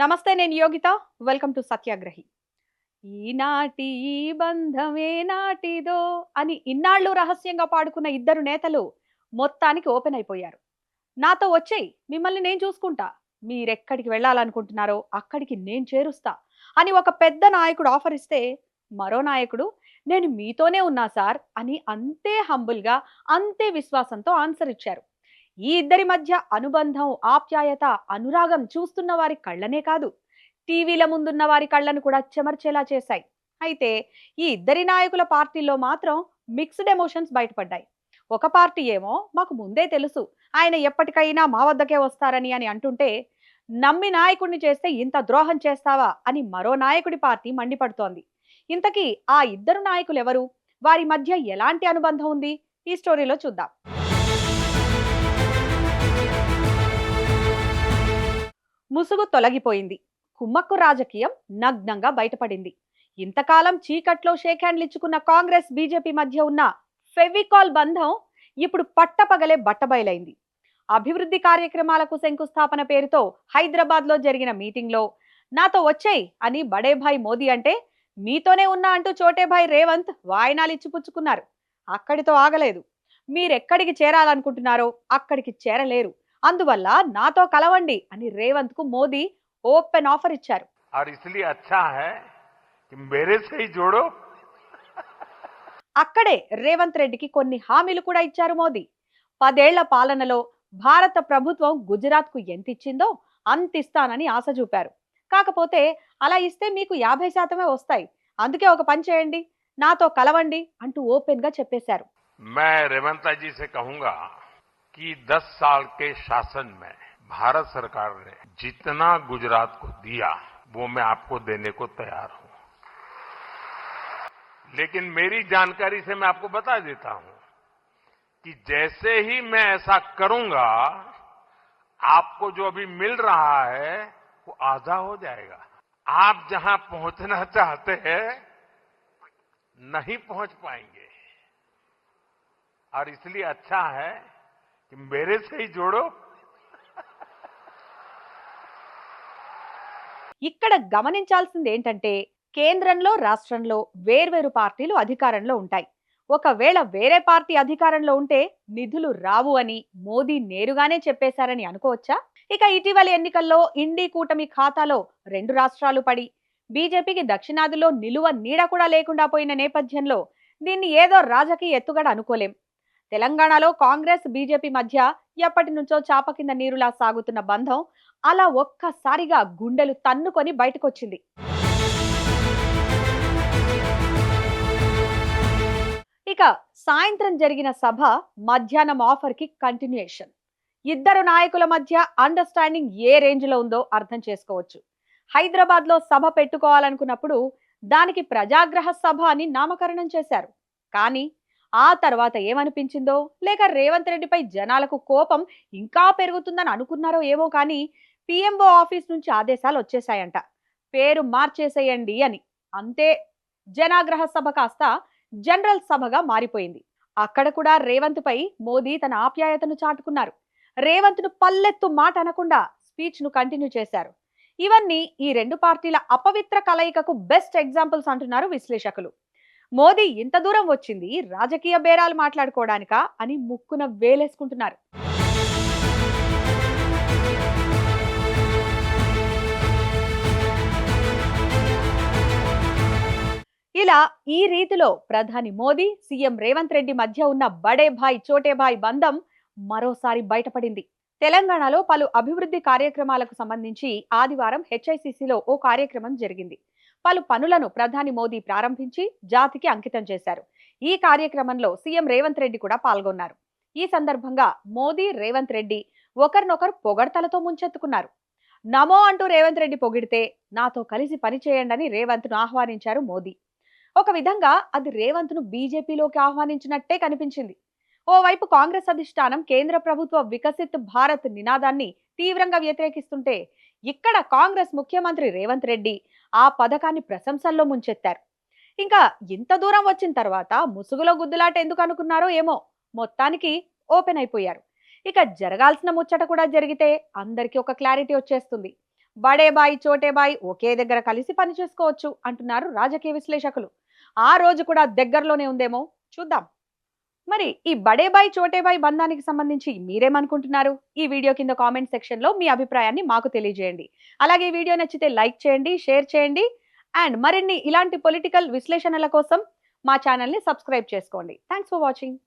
నమస్తే, నేను Yogita. Welcome to సత్యాగ్రహి. ఈనాటి ఈ బంధమే నాటిదో అని ఇన్నాళ్ళు రహస్యంగా పాడుకున్న ఇద్దరు నేతలు మొత్తానికి ఓపెన్ అయిపోయారు. నాతో వచ్చేయ్, మిమ్మల్ని నేను చూసుకుంటా, మీరెక్కడికి వెళ్ళాలనుకుంటున్నారో అక్కడికి నేను చేరుస్తా అని ఒక పెద్ద నాయకుడు ఆఫర్ ఇస్తే, మరో నాయకుడు నేను మీతోనే ఉన్నా సార్ అని అంతే హంబుల్గా, అంతే విశ్వాసంతో ఆన్సర్ ఇచ్చారు. ఈ ఇద్దరి మధ్య అనుబంధం, ఆప్యాయత, అనురాగం చూస్తున్న వారి కళ్ళనే కాదు, టీవీల ముందున్న వారి కళ్ళను కూడా చెమర్చేలా చేశాయి. అయితే ఈ ఇద్దరి నాయకుల పార్టీల్లో మాత్రం మిక్స్డ్ ఎమోషన్స్ బయటపడ్డాయి. ఒక పార్టీ ఏమో మాకు ముందే తెలుసు, ఆయన ఎప్పటికైనా మా వద్దకే వస్తారని అని అంటుంటే, నమ్మి నాయకుడిని చేస్తే ఇంత ద్రోహం చేస్తావా అని మరో నాయకుడి పార్టీ మండిపడుతోంది. ఇంతకీ ఆ ఇద్దరు నాయకులు ఎవరు? వారి మధ్య ఎలాంటి అనుబంధం ఉంది? ఈ స్టోరీలో చూద్దాం. ముసుగు తొలగిపోయింది. కుమ్మక్కు రాజకీయం నగ్నంగా బయటపడింది. ఇంతకాలం చీకట్లో షేక్ హ్యాండ్లు ఇచ్చుకున్న కాంగ్రెస్ బీజేపీ మధ్య ఉన్న ఫెవికాల్ బంధం ఇప్పుడు పట్టపగలే బట్టబయలైంది. అభివృద్ధి కార్యక్రమాలకు శంకుస్థాపన పేరుతో హైదరాబాద్ లో జరిగిన మీటింగ్ లో నాతో వచ్చేయ్ అని బడేభాయ్ మోదీ అంటే, మీతోనే ఉన్నా అంటూ చోటేభాయ్ రేవంత్ వాయినాలు ఇచ్చిపుచ్చుకున్నారు. అక్కడితో ఆగలేదు. మీరెక్కడికి చేరాలనుకుంటున్నారో అక్కడికి చేరలేరు, అందువల్ల నాతో కలవండి అని రేవంత్ కు మోదీ ఓపెన్ ఆఫర్ ఇచ్చారు. అక్కడే రేవంత్ రెడ్డికి కొన్ని హామీలు కూడా ఇచ్చారు మోదీ. 10 ఏళ్ల పాలనలో భారత ప్రభుత్వం గుజరాత్ కు ఎంత ఇచ్చిందో అంత ఇస్తానని ఆశ చూపారు. కాకపోతే అలా ఇస్తే మీకు 50% వస్తాయి, అందుకే ఒక పని చేయండి, నాతో కలవండి అంటూ ఓపెన్ గా చెప్పేశారు. कि 10 साल के शासन में भारत सरकार ने जितना गुजरात को दिया वो मैं आपको देने को तैयार हूं, लेकिन मेरी जानकारी से मैं आपको बता देता हूं कि जैसे ही मैं ऐसा करूंगा, आपको जो अभी मिल रहा है वो आधा हो जाएगा. आप जहां पहुंचना चाहते हैं नहीं पहुंच पाएंगे, और इसलिए अच्छा है मेरे से ही जोड़ो. ఇక్కడ గమనించాల్సింది ఏంటంటే, కేంద్రంలో రాష్ట్రంలో వేర్వేరు పార్టీలు అధికారంలో ఉంటాయి. ఒకవేళ వేరే పార్టీ అధికారంలో ఉంటే నిధులు రావు అని మోదీ నేరుగానే చెప్పేశారని అనుకోవచ్చా? ఇక ఇటీవలి ఎన్నికల్లో ఇండి కూటమి ఖాతాలో 2 రాష్ట్రాలు పడి బీజేపీకి దక్షిణాదిలో నిలువ నీడ కూడా లేకుండా పోయిన నేపథ్యంలో దీన్ని ఏదో రాజకీయ ఎత్తుగడ అనుకోలేం. తెలంగాణలో కాంగ్రెస్ బీజేపీ మధ్య ఎప్పటి నుంచో చాప కింద నీరులా సాగుతున్న బంధం అలా ఒక్కసారిగా గుండెలు తన్నుకొని బయటకొచ్చింది. ఇక సాయంత్రం జరిగిన సభ మధ్యాహ్నం ఆఫర్ కి కంటిన్యూయేషన్. ఇద్దరు నాయకుల మధ్య అండర్స్టాండింగ్ ఏ రేంజ్ లో ఉందో అర్థం చేసుకోవచ్చు. హైదరాబాద్ లో సభ పెట్టుకోవాలనుకున్నప్పుడు దానికి ప్రజాగ్రహ సభ అని నామకరణం చేశారు. కానీ ఆ తర్వాత ఏమనిపించిందో, లేక రేవంత్ రెడ్డిపై జనాలకు కోపం ఇంకా పెరుగుతుందని అనుకున్నారో ఏమో కానీ పిఎంఓ ఆఫీస్ నుంచి ఆదేశాలు వచ్చేసాయంట, పేరు మార్చేసేయండి అని. అంతే, జనాగ్రహ సభ కాస్త జనరల్ సభగా మారిపోయింది. అక్కడ కూడా రేవంత్ పై మోదీ తన ఆప్యాయతను చాటుకున్నారు. రేవంత్ ను పల్లెత్తు మాట అనకుండా స్పీచ్ ను కంటిన్యూ చేశారు. ఇవన్నీ ఈ రెండు పార్టీల అపవిత్ర కలయికకు బెస్ట్ ఎగ్జాంపుల్స్ అంటున్నారు విశ్లేషకులు. మోదీ ఇంత దూరం వచ్చింది రాజకీయ బేరాలు మాట్లాడుకోవడానికా అని ముక్కున వేలేసుకుంటున్నారు. ఇలా ఈ రీతిలో ప్రధాని మోదీ, సీఎం రేవంత్ రెడ్డి మధ్య ఉన్న బడే భాయ్ చోటే భాయ్ బంధం మరోసారి బయటపడింది. తెలంగాణలో పలు అభివృద్ధి కార్యక్రమాలకు సంబంధించి ఆదివారం హెచ్ఐసిసిలో ఓ కార్యక్రమం జరిగింది. పలు పనులను ప్రధాని మోదీ ప్రారంభించి జాతికి అంకితం చేశారు. ఈ కార్యక్రమంలో సీఎం రేవంత్ రెడ్డి కూడా పాల్గొన్నారు. ఈ సందర్భంగా మోదీ, రేవంత్ రెడ్డి ఒకరినొకరు పొగడ్తలతో ముంచెత్తుకున్నారు. నమో అంటూ రేవంత్ రెడ్డి పొగిడితే, నాతో కలిసి పనిచేయండి రేవంత్ ను ఆహ్వానించారు మోదీ. ఒక విధంగా అది రేవంత్ ను బీజేపీలోకి ఆహ్వానించినట్టే కనిపించింది. ఓవైపు కాంగ్రెస్ అధిష్టానం కేంద్ర ప్రభుత్వ వికసిత్ భారత్ నినాదాన్ని తీవ్రంగా వ్యతిరేకిస్తుంటే, ఇక్కడ కాంగ్రెస్ ముఖ్యమంత్రి రేవంత్ రెడ్డి ఆ పథకాన్ని ప్రశంసల్లో ముంచెత్తారు. ఇంకా ఇంత దూరం వచ్చిన తర్వాత ముసుగులో గుద్దులాట ఎందుకు అనుకున్నారో ఏమో, మొత్తానికి ఓపెన్ అయిపోయారు. ఇక జరగాల్సిన ముచ్చట కూడా జరిగితే అందరికీ ఒక క్లారిటీ వచ్చేస్తుంది. బడే బాయ్ చోటే బాయ్ ఒకే దగ్గర కలిసి పని చేసుకోవచ్చు అంటున్నారు రాజకీయ విశ్లేషకులు. ఆ రోజు కూడా దగ్గరలోనే ఉందేమో చూద్దాం. మరి ఈ బడే బాయ్ చోటే బాయ్ బంధానికి సంబంధించి మీరేమనుకుంటున్నారు? ఈ వీడియో కింద కామెంట్ సెక్షన్ లో మీ అభిప్రాయాన్ని మాకు తెలియజేయండి. అలాగే ఈ వీడియో నచ్చితే లైక్ చేయండి, షేర్ చేయండి అండ్ మరిన్ని ఇలాంటి పొలిటికల్ విశ్లేషణల కోసం మా ఛానల్ ని సబ్స్క్రైబ్ చేసుకోండి. Thanks for watching.